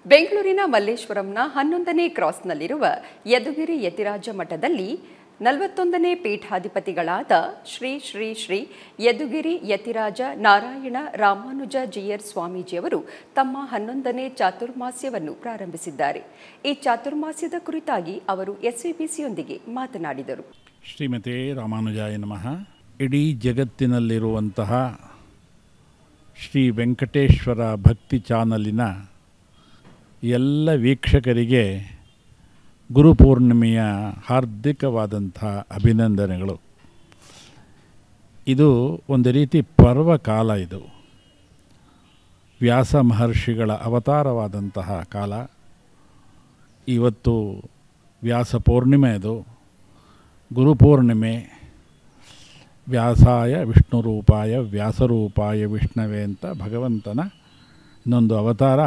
ಬೆಂಗಳೂರಿನ ಮಲ್ಲೇಶ್ವರಂನ 11ನೇ ಕ್ರಾಸ್ನಲ್ಲಿರುವ ಯದುಗಿರಿ ಯತಿರಾಜ ಮಠದಲ್ಲಿ 41ನೇ ಪೀಠಾಧಿಪತಿಗಳಾದ ಶ್ರೀ ಶ್ರೀ ಶ್ರೀ ಯದುಗಿರಿ ಯತಿರಾಜ ನಾರಾಯಣ ರಾಮಾನುಜ ಜಿಯರ್ ಸ್ವಾಮೀಜಿಯವರು ತಮ್ಮ 11ನೇ ಚಾತುರ್ಮಾಸ್ಯವನ್ನು ಪ್ರಾರಂಭಿಸಿದ್ದಾರೆ. ಈ ಚಾತುರ್ಮಾಸ್ಯದ ಕುರಿತಾಗಿ ಅವರು ಎಸ್ವಿಬಿಸಿಯೊಂದಿಗೆ ಮಾತನಾಡಿದರು. ಶ್ರೀಮತಿ ರಾಮಾನುಜಾಯ ನಮಃ. ಇಡೀ ಜಗತ್ತಿನಲ್ಲಿರುವಂತಹ ಶ್ರೀ ವೆಂಕಟೇಶ್ವರ ಭಕ್ತಿ ಚಾನಲಿನ ಎಲ್ಲ ವೀಕ್ಷಕರಿಗೆ ಗುರುಪೂರ್ಣಿಮೆಯ ಹಾರ್ದಿಕವಾದಂಥ ಅಭಿನಂದನೆಗಳು. ಇದು ಒಂದು ರೀತಿ ಪರ್ವಕಾಲ. ಇದು ವ್ಯಾಸ ಮಹರ್ಷಿಗಳ ಅವತಾರವಾದಂತಹ ಕಾಲ. ಇವತ್ತು ವ್ಯಾಸ ಪೂರ್ಣಿಮೆ, ಅದು ಗುರುಪೂರ್ಣಿಮೆ. ವ್ಯಾಸಾಯ ವಿಷ್ಣುರೂಪಾಯ ವ್ಯಾಸರೂಪಾಯ ವಿಷ್ಣವೇ ಅಂತ ಭಗವಂತನ ಇನ್ನೊಂದು ಅವತಾರ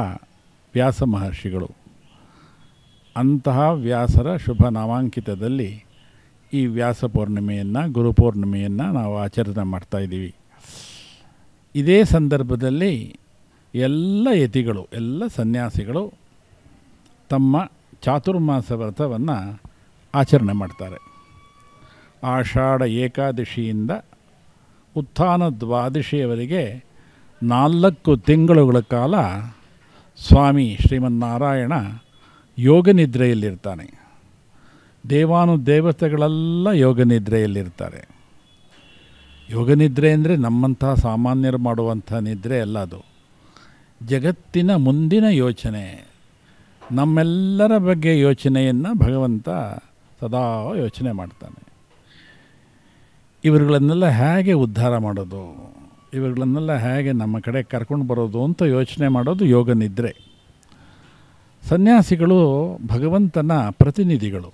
ವ್ಯಾಸ ಮಹರ್ಷಿಗಳು. ಅಂತಹ ವ್ಯಾಸರ ಶುಭ ನಾಮಾಂಕಿತದಲ್ಲಿ ಈ ವ್ಯಾಸ ಪೂರ್ಣಿಮೆಯನ್ನು, ಗುರುಪೂರ್ಣಿಮೆಯನ್ನು ನಾವು ಆಚರಣೆ ಮಾಡ್ತಾಯಿದ್ದೀವಿ. ಇದೇ ಸಂದರ್ಭದಲ್ಲಿ ಎಲ್ಲ ಯತಿಗಳು, ಎಲ್ಲ ಸನ್ಯಾಸಿಗಳು ತಮ್ಮ ಚಾತುರ್ಮಾಸ ವ್ರತವನ್ನು ಆಚರಣೆ ಮಾಡ್ತಾರೆ. ಆಷಾಢ ಏಕಾದಶಿಯಿಂದ ಉತ್ಥಾನ ದ್ವಾದಶಿಯವರೆಗೆ 4 ತಿಂಗಳುಗಳ ಕಾಲ ಸ್ವಾಮಿ ಶ್ರೀಮನ್ನಾರಾಯಣ ಯೋಗನಿದ್ರೆಯಲ್ಲಿರ್ತಾನೆ. ದೇವಾನುದೇವತೆಗಳೆಲ್ಲ ಯೋಗನಿದ್ರೆಯಲ್ಲಿರ್ತಾರೆ. ಯೋಗನಿದ್ರೆ ಅಂದರೆ ನಮ್ಮಂತಹ ಸಾಮಾನ್ಯರು ಮಾಡುವಂಥ ನಿದ್ರೆ ಅಲ್ಲ, ಅದು ಜಗತ್ತಿನ ಮುಂದಿನ ಯೋಚನೆ, ನಮ್ಮೆಲ್ಲರ ಬಗ್ಗೆ ಯೋಚನೆಯನ್ನು ಭಗವಂತ ಸದಾ ಯೋಚನೆ ಮಾಡ್ತಾನೆ. ಇವರುಗಳನ್ನೆಲ್ಲ ಹೇಗೆ ಉದ್ಧಾರ ಮಾಡೋದು, ಇವುಗಳನ್ನೆಲ್ಲ ಹೇಗೆ ನಮ್ಮ ಕಡೆ ಕರ್ಕೊಂಡು ಬರೋದು ಅಂತ ಯೋಚನೆ ಮಾಡೋದು ಯೋಗ ನಿದ್ರೆ. ಸನ್ಯಾಸಿಗಳು ಭಗವಂತನ ಪ್ರತಿನಿಧಿಗಳು.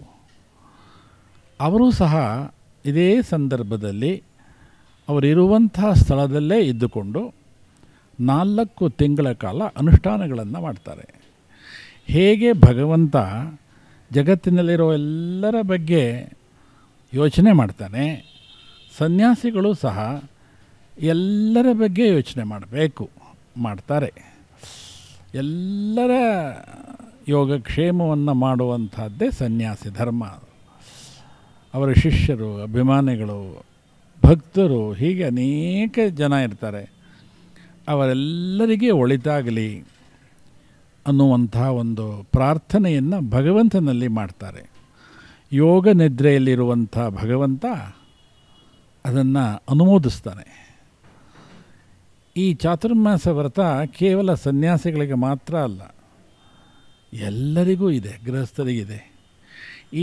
ಅವರೂ ಸಹ ಇದೇ ಸಂದರ್ಭದಲ್ಲಿ ಅವರಿರುವಂತಹ ಸ್ಥಳದಲ್ಲೇ ಇದ್ದುಕೊಂಡು 4 ತಿಂಗಳ ಕಾಲ ಅನುಷ್ಠಾನಗಳನ್ನು ಮಾಡ್ತಾರೆ. ಹೇಗೆ ಭಗವಂತ ಜಗತ್ತಿನಲ್ಲಿರೋ ಎಲ್ಲರ ಬಗ್ಗೆ ಯೋಚನೆ ಮಾಡ್ತಾನೆ, ಸನ್ಯಾಸಿಗಳು ಸಹ ಎಲ್ಲರ ಬಗ್ಗೆ ಯೋಚನೆ ಮಾಡಬೇಕು, ಮಾಡ್ತಾರೆ. ಎಲ್ಲರ ಯೋಗಕ್ಷೇಮವನ್ನು ಮಾಡುವಂಥದ್ದೇ ಸನ್ಯಾಸಿ ಧರ್ಮ. ಅವರ ಶಿಷ್ಯರು, ಅಭಿಮಾನಿಗಳು, ಭಕ್ತರು, ಹೀಗೆ ಅನೇಕ ಜನ ಇರ್ತಾರೆ. ಅವರೆಲ್ಲರಿಗೆ ಒಳಿತಾಗಲಿ ಅನ್ನುವಂಥ ಒಂದು ಪ್ರಾರ್ಥನೆಯನ್ನು ಭಗವಂತನಲ್ಲಿ ಮಾಡ್ತಾರೆ. ಯೋಗ ನಿದ್ರೆಯಲ್ಲಿರುವಂಥ ಭಗವಂತ ಅದನ್ನು ಅನುಮೋದಿಸ್ತಾನೆ. ಈ ಚಾತುರ್ಮಾಸ ವ್ರತ ಕೇವಲ ಸನ್ಯಾಸಿಗಳಿಗೆ ಮಾತ್ರ ಅಲ್ಲ, ಎಲ್ಲರಿಗೂ ಇದೆ, ಗೃಹಸ್ಥರಿಗಿದೆ.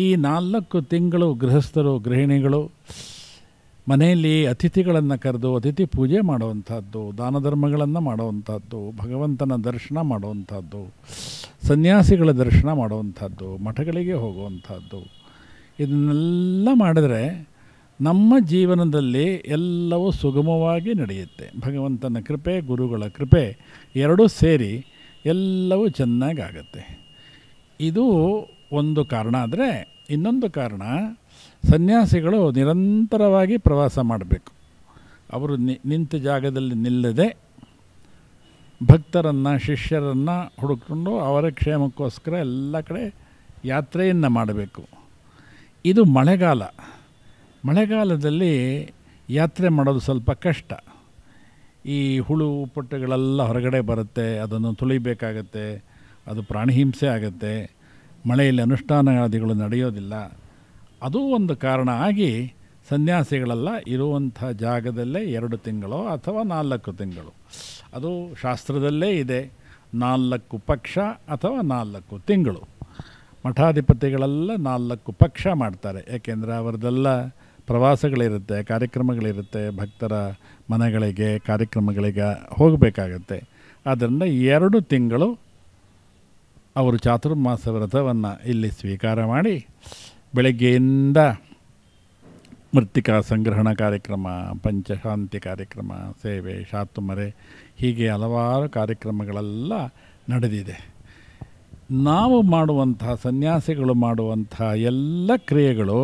ಈ 4 ತಿಂಗಳು ಗೃಹಸ್ಥರು, ಗೃಹಿಣಿಗಳು ಮನೆಯಲ್ಲಿ ಅತಿಥಿಗಳನ್ನು ಕರೆದು ಅತಿಥಿ ಪೂಜೆ ಮಾಡುವಂಥದ್ದು, ದಾನ ಧರ್ಮಗಳನ್ನು ಮಾಡುವಂಥದ್ದು, ಭಗವಂತನ ದರ್ಶನ ಮಾಡುವಂಥದ್ದು, ಸನ್ಯಾಸಿಗಳ ದರ್ಶನ ಮಾಡುವಂಥದ್ದು, ಮಠಗಳಿಗೆ ಹೋಗುವಂಥದ್ದು, ಇದನ್ನೆಲ್ಲ ಮಾಡಿದ್ರೆ ನಮ್ಮ ಜೀವನದಲ್ಲಿ ಎಲ್ಲವೂ ಸುಗಮವಾಗಿ ನಡೆಯುತ್ತೆ. ಭಗವಂತನ ಕೃಪೆ, ಗುರುಗಳ ಕೃಪೆ ಎರಡೂ ಸೇರಿ ಎಲ್ಲವೂ ಚೆನ್ನಾಗಾಗತ್ತೆ. ಇದು ಒಂದು ಕಾರಣ. ಆದರೆ ಇನ್ನೊಂದು ಕಾರಣ, ಸನ್ಯಾಸಿಗಳು ನಿರಂತರವಾಗಿ ಪ್ರವಾಸ ಮಾಡಬೇಕು. ಅವರು ನಿಂತ ಜಾಗದಲ್ಲಿ ನಿಲ್ಲದೆ ಭಕ್ತರನ್ನು, ಶಿಷ್ಯರನ್ನು ಹುಡುಕೊಂಡು ಅವರ ಕ್ಷೇಮಕ್ಕೋಸ್ಕರ ಎಲ್ಲ ಕಡೆ ಯಾತ್ರೆಯನ್ನು ಮಾಡಬೇಕು. ಇದು ಮಳೆಗಾಲ. ಮಳೆಗಾಲದಲ್ಲಿ ಯಾತ್ರೆ ಮಾಡೋದು ಸ್ವಲ್ಪ ಕಷ್ಟ. ಈ ಹುಳು ಪೊಟ್ಟೆಗಳೆಲ್ಲ ಹೊರಗಡೆ ಬರುತ್ತೆ, ಅದನ್ನು ತುಳಿಬೇಕಾಗತ್ತೆ, ಅದು ಪ್ರಾಣಿಹಿಂಸೆ ಆಗುತ್ತೆ, ಮಳೆಯಲ್ಲಿ ಅನುಷ್ಠಾನಾದಿಗಳು ನಡೆಯೋದಿಲ್ಲ. ಅದು ಒಂದು ಕಾರಣ ಆಗಿ ಸನ್ಯಾಸಿಗಳೆಲ್ಲ ಇರುವಂಥ ಜಾಗದಲ್ಲೇ 2 ತಿಂಗಳು ಅಥವಾ 4 ತಿಂಗಳು, ಅದು ಶಾಸ್ತ್ರದಲ್ಲೇ ಇದೆ, 4 ಪಕ್ಷ ಅಥವಾ 4 ತಿಂಗಳು. ಮಠಾಧಿಪತಿಗಳೆಲ್ಲ 4 ಪಕ್ಷ ಮಾಡ್ತಾರೆ. ಏಕೆಂದರೆ ಅವರದೆಲ್ಲ ಪ್ರವಾಸಗಳಿರುತ್ತೆ, ಕಾರ್ಯಕ್ರಮಗಳಿರುತ್ತೆ, ಭಕ್ತರ ಮನೆಗಳಿಗೆ, ಕಾರ್ಯಕ್ರಮಗಳಿಗೆ ಹೋಗಬೇಕಾಗತ್ತೆ. ಆದ್ದರಿಂದ 2 ತಿಂಗಳು ಅವರು ಚಾತುರ್ಮಾಸ ವ್ರತವನ್ನು ಇಲ್ಲಿ ಸ್ವೀಕಾರ ಮಾಡಿ, ಬೆಳಗ್ಗೆಯಿಂದ ಮೃತ್ತಿಕಾ ಸಂಗ್ರಹಣ ಕಾರ್ಯಕ್ರಮ, ಪಂಚಶಾಂತಿ ಕಾರ್ಯಕ್ರಮ, ಸೇವೆ, ಶಾತುಮರೆ, ಹೀಗೆ ಹಲವಾರು ಕಾರ್ಯಕ್ರಮಗಳೆಲ್ಲ ನಡೆದಿದೆ. ನಾವು ಮಾಡುವಂತಹ, ಸನ್ಯಾಸಿಗಳು ಮಾಡುವಂತಹ ಎಲ್ಲ ಕ್ರಿಯೆಗಳು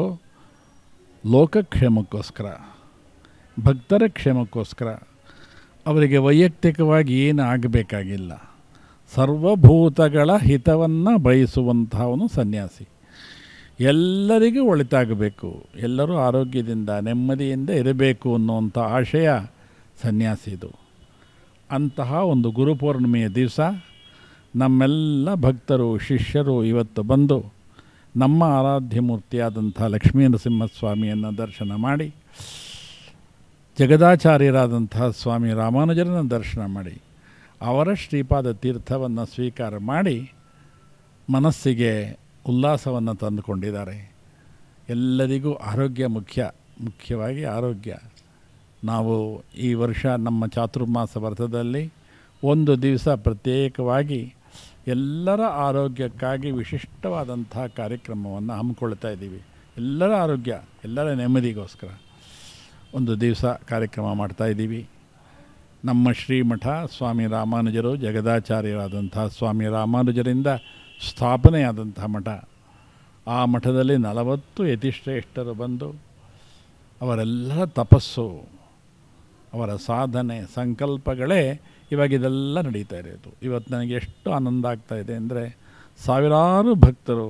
ಲೋಕಕ್ಷೇಮಕ್ಕೋಸ್ಕರ, ಭಕ್ತರ ಕ್ಷೇಮಕ್ಕೋಸ್ಕರ. ಅವರಿಗೆ ವೈಯಕ್ತಿಕವಾಗಿ ಏನು ಆಗಬೇಕಾಗಿಲ್ಲ. ಸರ್ವಭೂತಗಳ ಹಿತವನ್ನು ಬಯಸುವಂಥವನು ಸನ್ಯಾಸಿ. ಎಲ್ಲರಿಗೂ ಒಳಿತಾಗಬೇಕು, ಎಲ್ಲರೂ ಆರೋಗ್ಯದಿಂದ ನೆಮ್ಮದಿಯಿಂದ ಇರಬೇಕು ಅನ್ನುವಂಥ ಆಶಯ ಸನ್ಯಾಸಿದು. ಅಂತಹ ಒಂದು ಗುರುಪೂರ್ಣಿಮೆಯ ದಿವಸ ನಮ್ಮೆಲ್ಲ ಭಕ್ತರು ಶಿಷ್ಯರು ಇವತ್ತು ಬಂದು ನಮ್ಮ ಆರಾಧ್ಯ ಮೂರ್ತಿಯಾದಂಥ ಲಕ್ಷ್ಮೀ ನರಸಿಂಹಸ್ವಾಮಿಯನ್ನು ದರ್ಶನ ಮಾಡಿ, ಜಗದಾಚಾರ್ಯರಾದಂತಹ ಸ್ವಾಮಿ ರಾಮಾನುಜರನ್ನು ದರ್ಶನ ಮಾಡಿ, ಅವರ ಶ್ರೀಪಾದ ತೀರ್ಥವನ್ನು ಸ್ವೀಕಾರ ಮಾಡಿ ಮನಸ್ಸಿಗೆ ಉಲ್ಲಾಸವನ್ನು ತಂದುಕೊಂಡಿದ್ದಾರೆ. ಎಲ್ಲರಿಗೂ ಆರೋಗ್ಯ ಮುಖ್ಯವಾಗಿ ಆರೋಗ್ಯ. ನಾವು ಈ ವರ್ಷ ನಮ್ಮ ಚಾತುರ್ಮಾಸ ವ್ರತದಲ್ಲಿ ಒಂದು ದಿವಸ ಪ್ರತ್ಯೇಕವಾಗಿ ಎಲ್ಲರ ಆರೋಗ್ಯಕ್ಕಾಗಿ ವಿಶಿಷ್ಟವಾದಂಥ ಕಾರ್ಯಕ್ರಮವನ್ನು ಹಮ್ಮಿಕೊಳ್ತಾ ಇದ್ದೀವಿ. ಎಲ್ಲರ ಆರೋಗ್ಯ, ಎಲ್ಲರ ನೆಮ್ಮದಿಗೋಸ್ಕರ ಒಂದು ದಿವಸ ಕಾರ್ಯಕ್ರಮ ಮಾಡ್ತಾಯಿದ್ದೀವಿ. ನಮ್ಮ ಶ್ರೀಮಠ ಸ್ವಾಮಿ ರಾಮಾನುಜರು ಜಗದಾಚಾರ್ಯರಾದಂಥ ಸ್ವಾಮಿ ರಾಮಾನುಜರಿಂದ ಸ್ಥಾಪನೆಯಾದಂಥ ಮಠ. ಆ ಮಠದಲ್ಲಿ 40 ಯತಿಶ್ರೇಷ್ಠರು ಬಂದು ಅವರೆಲ್ಲರ ತಪಸ್ಸು, ಅವರ ಸಾಧನೆ, ಸಂಕಲ್ಪಗಳೇ ಇವಾಗ ಇದೆಲ್ಲ ನಡೀತಾ ಇರೋದು. ಇವತ್ತು ನನಗೆ ಎಷ್ಟು ಆನಂದ ಆಗ್ತಾಯಿದೆ ಅಂದರೆ, ಸಾವಿರಾರು ಭಕ್ತರು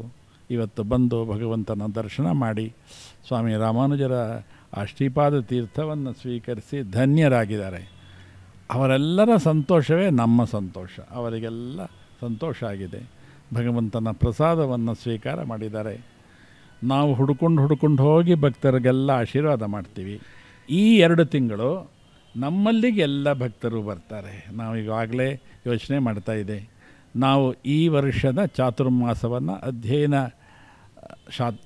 ಇವತ್ತು ಬಂದು ಭಗವಂತನ ದರ್ಶನ ಮಾಡಿ ಸ್ವಾಮಿ ರಾಮಾನುಜರ ಆ ಶ್ರೀಪಾದ ತೀರ್ಥವನ್ನು ಸ್ವೀಕರಿಸಿ ಧನ್ಯರಾಗಿದ್ದಾರೆ. ಅವರೆಲ್ಲರ ಸಂತೋಷವೇ ನಮ್ಮ ಸಂತೋಷ. ಅವರಿಗೆಲ್ಲ ಸಂತೋಷ ಆಗಿದೆ. ಭಗವಂತನ ಪ್ರಸಾದವನ್ನು ಸ್ವೀಕಾರ ಮಾಡಿದ್ದಾರೆ. ನಾವು ಹುಡ್ಕೊಂಡು ಹೋಗಿ ಭಕ್ತರಿಗೆಲ್ಲ ಆಶೀರ್ವಾದ ಮಾಡ್ತೀವಿ. ಈ 2 ತಿಂಗಳು ನಮ್ಮಲ್ಲಿಗೆ ಎಲ್ಲ ಭಕ್ತರು ಬರ್ತಾರೆ. ನಾವು ಈಗಾಗಲೇ ಯೋಚನೆ ಮಾಡ್ತಾಯಿದೆ, ನಾವು ಈ ವರ್ಷದ ಚಾತುರ್ಮಾಸವನ್ನು ಅಧ್ಯಯನ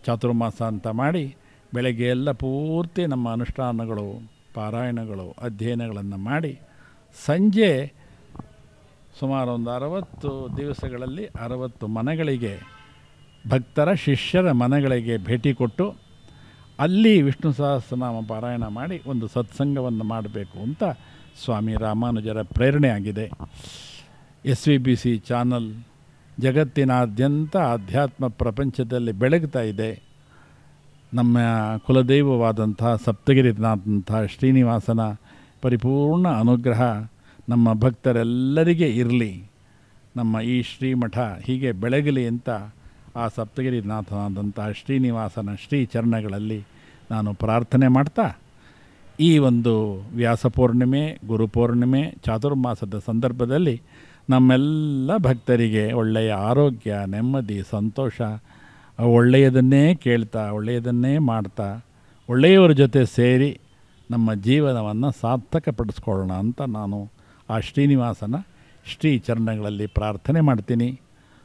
ಚಾತುರ್ಮಾಸ ಅಂತ ಮಾಡಿ ಬೆಳಗ್ಗೆ ಎಲ್ಲ ಪೂರ್ತಿ ನಮ್ಮ ಅನುಷ್ಠಾನಗಳು, ಪಾರಾಯಣಗಳು, ಅಧ್ಯಯನಗಳನ್ನು ಮಾಡಿ ಸಂಜೆ ಸುಮಾರು ಒಂದು 60 ದಿವಸಗಳಲ್ಲಿ 60 ಮನೆಗಳಿಗೆ, ಭಕ್ತರ ಶಿಷ್ಯರ ಮನೆಗಳಿಗೆ ಭೇಟಿ ಕೊಟ್ಟು ಅಲ್ಲಿ ವಿಷ್ಣು ಸಹಸ್ರನಾಮ ಪಾರಾಯಣ ಮಾಡಿ ಒಂದು ಸತ್ಸಂಗವನ್ನು ಮಾಡಬೇಕು ಅಂತ ಸ್ವಾಮಿ ರಾಮಾನುಜರ ಪ್ರೇರಣೆ ಆಗಿದೆ. SVBC ಚಾನಲ್ ಜಗತ್ತಿನಾದ್ಯಂತ ಆಧ್ಯಾತ್ಮ ಪ್ರಪಂಚದಲ್ಲಿ ಬೆಳಗ್ತಾ ಇದೆ. ನಮ್ಮ ಕುಲದೈವವಾದಂಥ ಸಪ್ತಗಿರಿನಾಥಂಥ ಶ್ರೀನಿವಾಸನ ಪರಿಪೂರ್ಣ ಅನುಗ್ರಹ ನಮ್ಮ ಭಕ್ತರೆಲ್ಲರಿಗೆ ಇರಲಿ, ನಮ್ಮ ಈ ಶ್ರೀಮಠ ಹೀಗೆ ಬೆಳಗಲಿ ಅಂತ ಆ ಸಪ್ತಗಿರಿನಾಥನಾದಂಥ ಶ್ರೀನಿವಾಸನ ಶ್ರೀ ಚರಣಗಳಲ್ಲಿ ನಾನು ಪ್ರಾರ್ಥನೆ ಮಾಡ್ತಾ, ಈ ಒಂದು ವ್ಯಾಸಪೂರ್ಣಿಮೆ, ಗುರುಪೂರ್ಣಿಮೆ, ಚಾತುರ್ಮಾಸದ ಸಂದರ್ಭದಲ್ಲಿ ನಮ್ಮೆಲ್ಲ ಭಕ್ತರಿಗೆ ಒಳ್ಳೆಯ ಆರೋಗ್ಯ, ನೆಮ್ಮದಿ, ಸಂತೋಷ, ಒಳ್ಳೆಯದನ್ನೇ ಕೇಳ್ತಾ, ಒಳ್ಳೆಯದನ್ನೇ ಮಾಡ್ತಾ, ಒಳ್ಳೆಯವರ ಜೊತೆ ಸೇರಿ ನಮ್ಮ ಜೀವನವನ್ನು ಸಾರ್ಥಕಪಡಿಸ್ಕೊಳ್ಳೋಣ ಅಂತ ನಾನು ಆ ಶ್ರೀನಿವಾಸನ ಶ್ರೀ ಚರಣಗಳಲ್ಲಿ ಪ್ರಾರ್ಥನೆ ಮಾಡ್ತೀನಿ.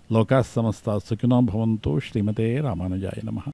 ಲೋಕಾಃ ಸಮಸ್ತಾಃ ಸುಖಿನೋ ಭವಂತು. ಶ್ರೀಮತೇ ರಾಮಾನುಜಾಯ ನಮಃ.